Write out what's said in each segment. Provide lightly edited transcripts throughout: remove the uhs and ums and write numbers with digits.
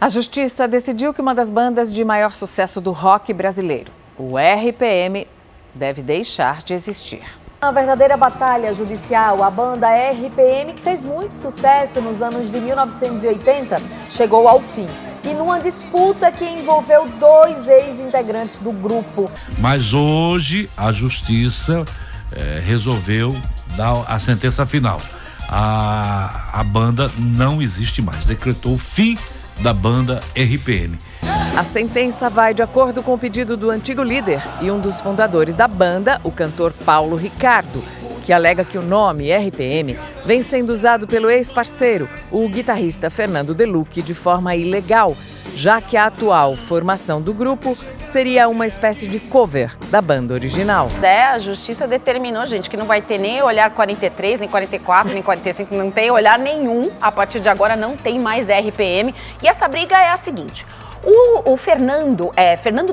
A Justiça decidiu que uma das bandas de maior sucesso do rock brasileiro, o RPM, deve deixar de existir. Uma verdadeira batalha judicial, a banda RPM, que fez muito sucesso nos anos de 1980, chegou ao fim. E numa disputa que envolveu 2 ex-integrantes do grupo. Mas hoje a Justiça resolveu dar a sentença final. A banda não existe mais, decretou o fim da banda RPM. A sentença vai de acordo com o pedido do antigo líder e um dos fundadores da banda, o cantor Paulo Ricardo, que alega que o nome RPM vem sendo usado pelo ex-parceiro, o guitarrista Fernando Delucchi, de forma ilegal, já que a atual formação do grupo seria uma espécie de cover da banda original. A Justiça determinou, gente, que não vai ter nem olhar 43, nem 44, nem 45, não tem olhar nenhum. A partir de agora não tem mais RPM. E essa briga é a seguinte: o Fernando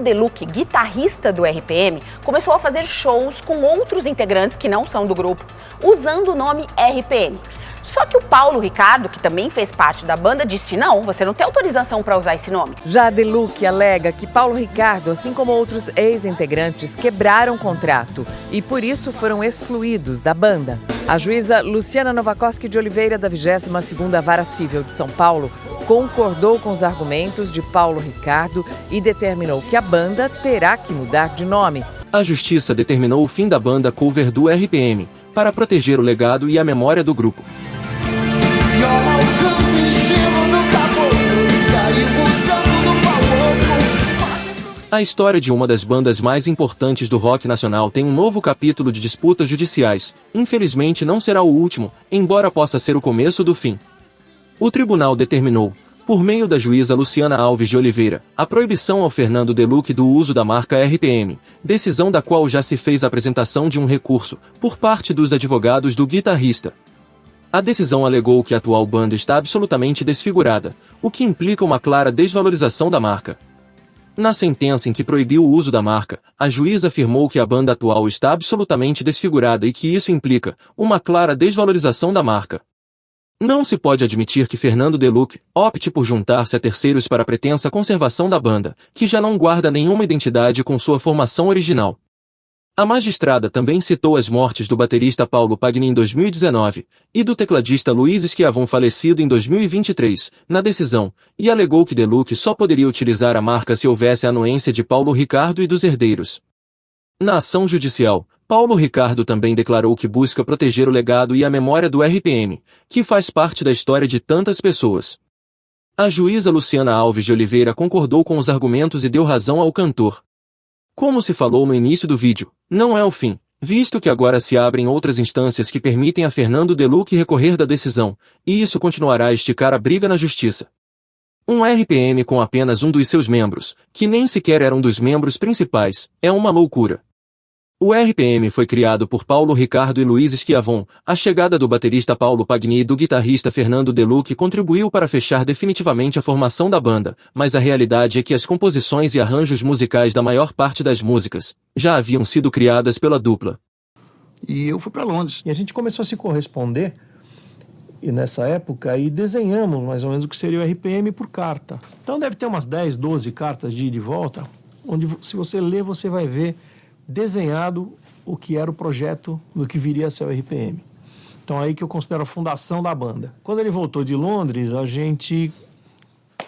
Delucchi, guitarrista do RPM, começou a fazer shows com outros integrantes que não são do grupo, usando o nome RPM. Só que o Paulo Ricardo, que também fez parte da banda, disse: não, você não tem autorização para usar esse nome. Já Delucchi alega que Paulo Ricardo, assim como outros ex-integrantes, quebraram o contrato e por isso foram excluídos da banda. A juíza Luciana Novakoski de Oliveira, da 22ª Vara Civil de São Paulo, concordou com os argumentos de Paulo Ricardo e determinou que a banda terá que mudar de nome. A Justiça determinou o fim da banda cover do RPM, para proteger o legado e a memória do grupo. A história de uma das bandas mais importantes do rock nacional tem um novo capítulo de disputas judiciais. Infelizmente não será o último, embora possa ser o começo do fim. O tribunal determinou, por meio da juíza Luciana Alves de Oliveira, a proibição ao Fernando Delucchi do uso da marca RPM, decisão da qual já se fez a apresentação de um recurso, por parte dos advogados do guitarrista. A decisão alegou que a atual banda está absolutamente desfigurada, o que implica uma clara desvalorização da marca. Na sentença em que proibiu o uso da marca, a juíza afirmou que a banda atual está absolutamente desfigurada e que isso implica uma clara desvalorização da marca. Não se pode admitir que Fernando Delucchi opte por juntar-se a terceiros para a pretensa conservação da banda, que já não guarda nenhuma identidade com sua formação original. A magistrada também citou as mortes do baterista Paulo Pagni em 2019 e do tecladista Luiz Schiavon, falecido em 2023, na decisão, e alegou que Delucchi só poderia utilizar a marca se houvesse a anuência de Paulo Ricardo e dos herdeiros. Na ação judicial, Paulo Ricardo também declarou que busca proteger o legado e a memória do RPM, que faz parte da história de tantas pessoas. A juíza Luciana Alves de Oliveira concordou com os argumentos e deu razão ao cantor. Como se falou no início do vídeo, não é o fim, visto que agora se abrem outras instâncias que permitem a Fernando Delucchi recorrer da decisão, e isso continuará a esticar a briga na justiça. Um RPM com apenas um dos seus membros, que nem sequer era um dos membros principais, é uma loucura. O RPM foi criado por Paulo Ricardo e Luiz Schiavon. A chegada do baterista Paulo Pagni e do guitarrista Fernando Delucchi contribuiu para fechar definitivamente a formação da banda, mas a realidade é que as composições e arranjos musicais da maior parte das músicas já haviam sido criadas pela dupla. E eu fui para Londres. E a gente começou a se corresponder e nessa época e desenhamos mais ou menos o que seria o RPM por carta. Então deve ter umas 10, 12 cartas de ida e volta, onde se você ler você vai ver desenhado o que era o projeto do que viria a ser o RPM. Então aí que eu considero a fundação da banda. Quando ele voltou de Londres, a gente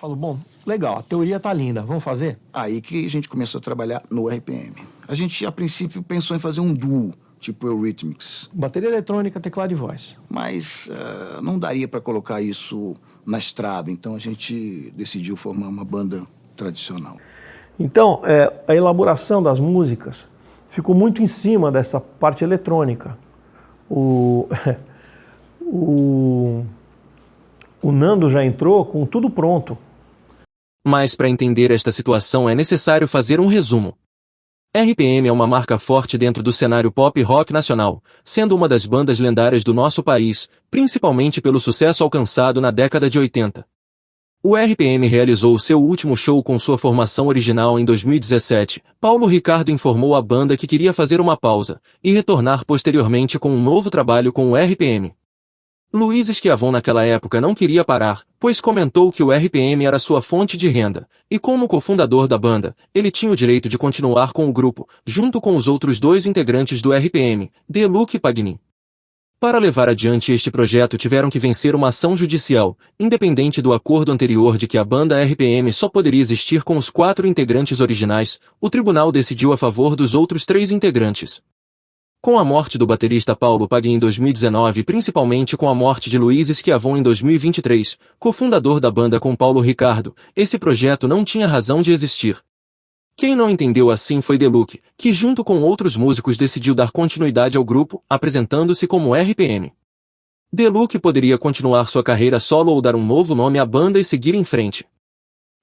falou, bom, legal, a teoria tá linda, vamos fazer? Aí que a gente começou a trabalhar no RPM. A gente, a princípio, pensou em fazer um duo, tipo Eurythmics. Bateria eletrônica, teclado e voz. Mas não daria para colocar isso na estrada, então a gente decidiu formar uma banda tradicional. Então, a elaboração das músicas ficou muito em cima dessa parte eletrônica. O Nando já entrou com tudo pronto. Mas para entender esta situação é necessário fazer um resumo. RPM é uma marca forte dentro do cenário pop rock nacional, sendo uma das bandas lendárias do nosso país, principalmente pelo sucesso alcançado na década de 80. O RPM realizou seu último show com sua formação original em 2017. Paulo Ricardo informou a banda que queria fazer uma pausa e retornar posteriormente com um novo trabalho com o RPM. Luiz Schiavon naquela época não queria parar, pois comentou que o RPM era sua fonte de renda, e como cofundador da banda, ele tinha o direito de continuar com o grupo, junto com os outros 2 integrantes do RPM, DeLuca e Pagni. Para levar adiante este projeto tiveram que vencer uma ação judicial, independente do acordo anterior de que a banda RPM só poderia existir com os 4 integrantes originais, o tribunal decidiu a favor dos outros 3 integrantes. Com a morte do baterista Paulo Pagni em 2019 e principalmente com a morte de Luiz Schiavon em 2023, cofundador da banda com Paulo Ricardo, esse projeto não tinha razão de existir. Quem não entendeu assim foi DeLuca, que junto com outros músicos decidiu dar continuidade ao grupo, apresentando-se como RPM. DeLuca poderia continuar sua carreira solo ou dar um novo nome à banda e seguir em frente.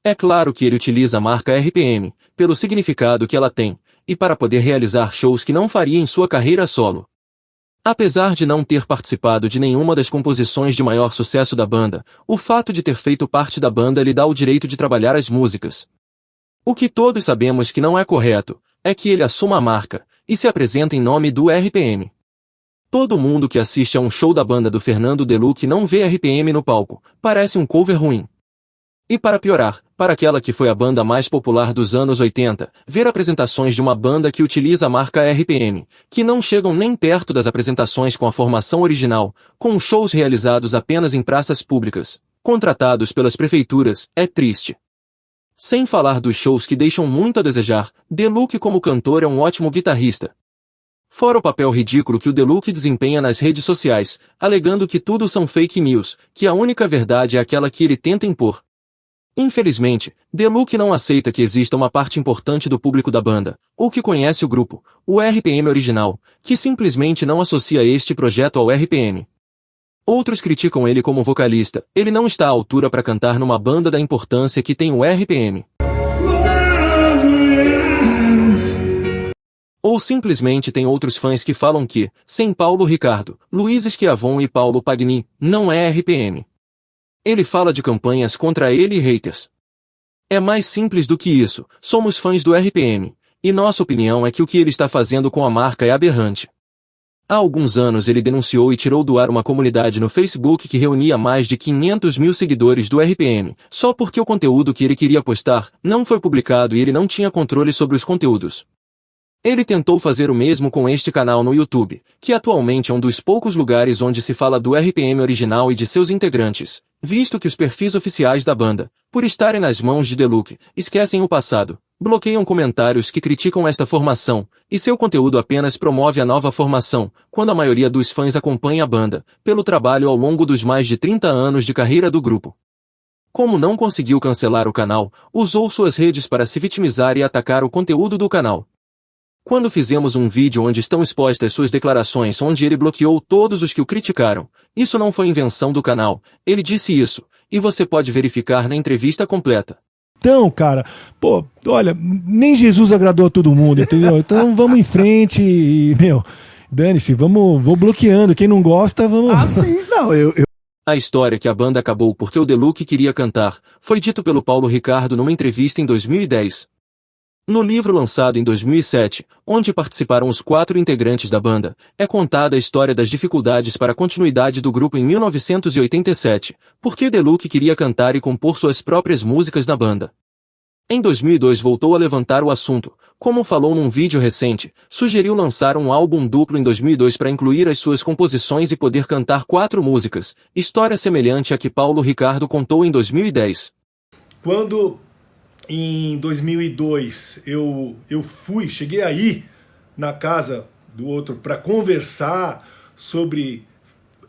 É claro que ele utiliza a marca RPM, pelo significado que ela tem, e para poder realizar shows que não faria em sua carreira solo. Apesar de não ter participado de nenhuma das composições de maior sucesso da banda, o fato de ter feito parte da banda lhe dá o direito de trabalhar as músicas. O que todos sabemos que não é correto, é que ele assuma a marca, e se apresenta em nome do RPM. Todo mundo que assiste a um show da banda do Fernando DeLuca não vê RPM no palco, parece um cover ruim. E para piorar, para aquela que foi a banda mais popular dos anos 80, ver apresentações de uma banda que utiliza a marca RPM, que não chegam nem perto das apresentações com a formação original, com shows realizados apenas em praças públicas, contratados pelas prefeituras, é triste. Sem falar dos shows que deixam muito a desejar, DeLuca como cantor é um ótimo guitarrista. Fora o papel ridículo que o DeLuca desempenha nas redes sociais, alegando que tudo são fake news, que a única verdade é aquela que ele tenta impor. Infelizmente, DeLuca não aceita que exista uma parte importante do público da banda, ou que conhece o grupo, o RPM original, que simplesmente não associa este projeto ao RPM. Outros criticam ele como vocalista, ele não está à altura para cantar numa banda da importância que tem o RPM. Ou simplesmente tem outros fãs que falam que, sem Paulo Ricardo, Luiz Schiavon e Paulo Pagni, não é RPM. Ele fala de campanhas contra ele e haters. É mais simples do que isso, somos fãs do RPM, e nossa opinião é que o que ele está fazendo com a marca é aberrante. Há alguns anos ele denunciou e tirou do ar uma comunidade no Facebook que reunia mais de 500 mil seguidores do RPM, só porque o conteúdo que ele queria postar não foi publicado e ele não tinha controle sobre os conteúdos. Ele tentou fazer o mesmo com este canal no YouTube, que atualmente é um dos poucos lugares onde se fala do RPM original e de seus integrantes, visto que os perfis oficiais da banda, por estarem nas mãos de DeLuca, esquecem o passado, bloqueiam comentários que criticam esta formação, e seu conteúdo apenas promove a nova formação, quando a maioria dos fãs acompanha a banda, pelo trabalho ao longo dos mais de 30 anos de carreira do grupo. Como não conseguiu cancelar o canal, usou suas redes para se vitimizar e atacar o conteúdo do canal. Quando fizemos um vídeo onde estão expostas suas declarações onde ele bloqueou todos os que o criticaram, isso não foi invenção do canal, ele disse isso, e você pode verificar na entrevista completa. Então, cara, pô, olha, nem Jesus agradou a todo mundo, entendeu? Então vamos em frente e, dane-se, vou bloqueando, quem não gosta, vamos... Ah, sim, não, A história que a banda acabou porque o DeLuca queria cantar, foi dito pelo Paulo Ricardo numa entrevista em 2010. No livro lançado em 2007, onde participaram os 4 integrantes da banda, é contada a história das dificuldades para a continuidade do grupo em 1987, porque DeLuca queria cantar e compor suas próprias músicas na banda. Em 2002 voltou a levantar o assunto, como falou num vídeo recente, sugeriu lançar um álbum duplo em 2002 para incluir as suas composições e poder cantar 4 músicas, história semelhante à que Paulo Ricardo contou em 2010. Quando... Em 2002, eu cheguei aí na casa do outro para conversar sobre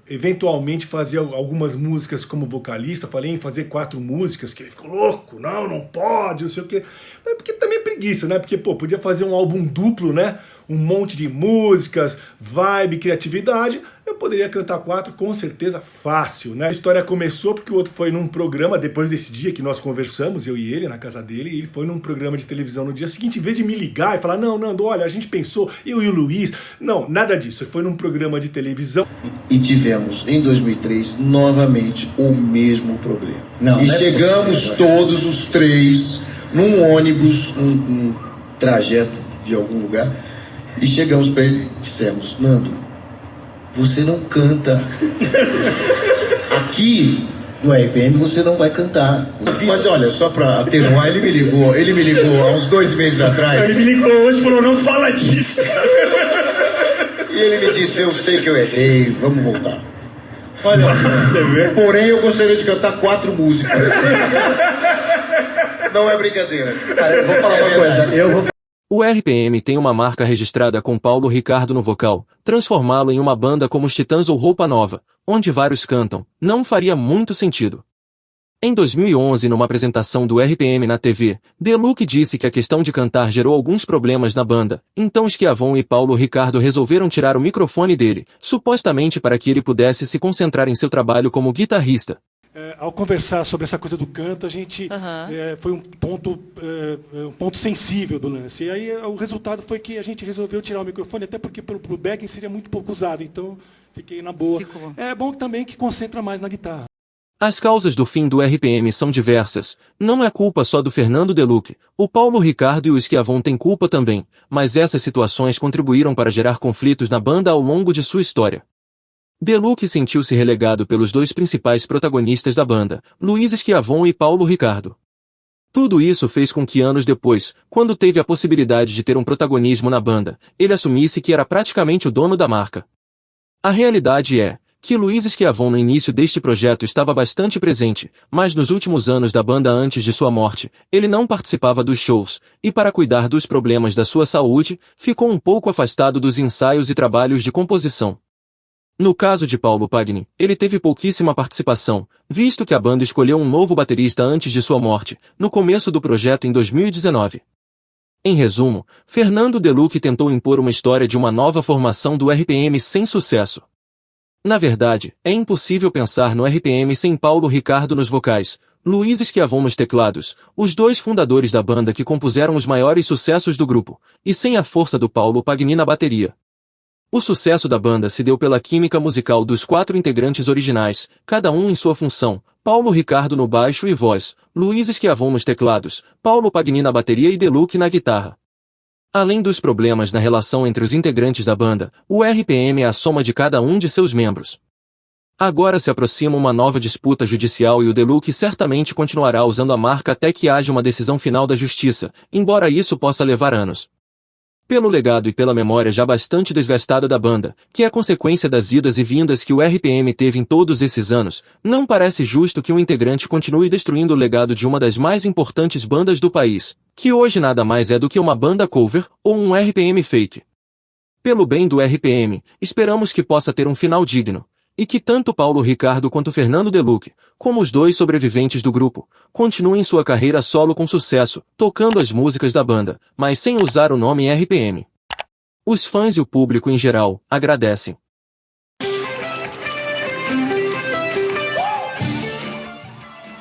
eventualmente fazer algumas músicas como vocalista. Falei em fazer 4 músicas, que ele ficou louco, não pode, não sei o quê. Mas porque também é preguiça, né? Porque, podia fazer um álbum duplo, né? Um monte de músicas, vibe, criatividade. Eu poderia cantar 4 com certeza fácil, né? A história começou porque o outro foi num programa, depois desse dia que nós conversamos, eu e ele, na casa dele, e ele foi num programa de televisão no dia seguinte, em vez de me ligar e falar, não, Nando, olha, a gente pensou, eu e o Luiz, não, nada disso, ele foi num programa de televisão. E tivemos, em 2003, novamente o mesmo problema. E chegamos todos os 3 num ônibus, num trajeto de algum lugar, e chegamos para ele e dissemos, Nando, você não canta. Aqui no RPM você não vai cantar. Mas olha, só pra atenuar, ele me ligou há uns 2 meses atrás. Ele me ligou hoje e falou, não fala disso. E ele me disse, eu sei que eu errei, vamos voltar. Olha, você vê. Porém, eu gostaria de cantar 4 músicas. Não é brincadeira. Cara, eu vou falar uma coisa. O RPM tem uma marca registrada com Paulo Ricardo no vocal. Transformá-lo em uma banda como os Titãs ou Roupa Nova, onde vários cantam, não faria muito sentido. Em 2011, numa apresentação do RPM na TV, Deluc disse que a questão de cantar gerou alguns problemas na banda, então Schiavon e Paulo Ricardo resolveram tirar o microfone dele, supostamente para que ele pudesse se concentrar em seu trabalho como guitarrista. Ao conversar sobre essa coisa do canto, a gente foi um ponto sensível do lance. E aí o resultado foi que a gente resolveu tirar o microfone, até porque pro backing seria muito pouco usado, então fiquei na boa. É bom também que concentra mais na guitarra. As causas do fim do RPM são diversas. Não é culpa só do Fernando Deluc. O Paulo Ricardo e o Schiavon têm culpa também, mas essas situações contribuíram para gerar conflitos na banda ao longo de sua história. Deluc sentiu-se relegado pelos 2 principais protagonistas da banda, Luiz Schiavon e Paulo Ricardo. Tudo isso fez com que anos depois, quando teve a possibilidade de ter um protagonismo na banda, ele assumisse que era praticamente o dono da marca. A realidade é que Luiz Schiavon no início deste projeto estava bastante presente, mas nos últimos anos da banda antes de sua morte, ele não participava dos shows, e para cuidar dos problemas da sua saúde, ficou um pouco afastado dos ensaios e trabalhos de composição. No caso de Paulo Pagni, ele teve pouquíssima participação, visto que a banda escolheu um novo baterista antes de sua morte, no começo do projeto em 2019. Em resumo, Fernando Deluc tentou impor uma história de uma nova formação do RPM sem sucesso. Na verdade, é impossível pensar no RPM sem Paulo Ricardo nos vocais, Luiz Schiavon nos teclados, os 2 fundadores da banda que compuseram os maiores sucessos do grupo, e sem a força do Paulo Pagni na bateria. O sucesso da banda se deu pela química musical dos 4 integrantes originais, cada um em sua função, Paulo Ricardo no baixo e voz, Luiz Schiavon nos teclados, Paulo Pagni na bateria e Deluc na guitarra. Além dos problemas na relação entre os integrantes da banda, o RPM é a soma de cada um de seus membros. Agora se aproxima uma nova disputa judicial e o Deluc certamente continuará usando a marca até que haja uma decisão final da justiça, embora isso possa levar anos. Pelo legado e pela memória já bastante desgastada da banda, que é consequência das idas e vindas que o RPM teve em todos esses anos, não parece justo que um integrante continue destruindo o legado de uma das mais importantes bandas do país, que hoje nada mais é do que uma banda cover ou um RPM fake. Pelo bem do RPM, esperamos que possa ter um final digno, e que tanto Paulo Ricardo quanto Fernando Deluc, como os 2 sobreviventes do grupo, continuem sua carreira solo com sucesso, tocando as músicas da banda, mas sem usar o nome RPM. Os fãs e o público em geral agradecem.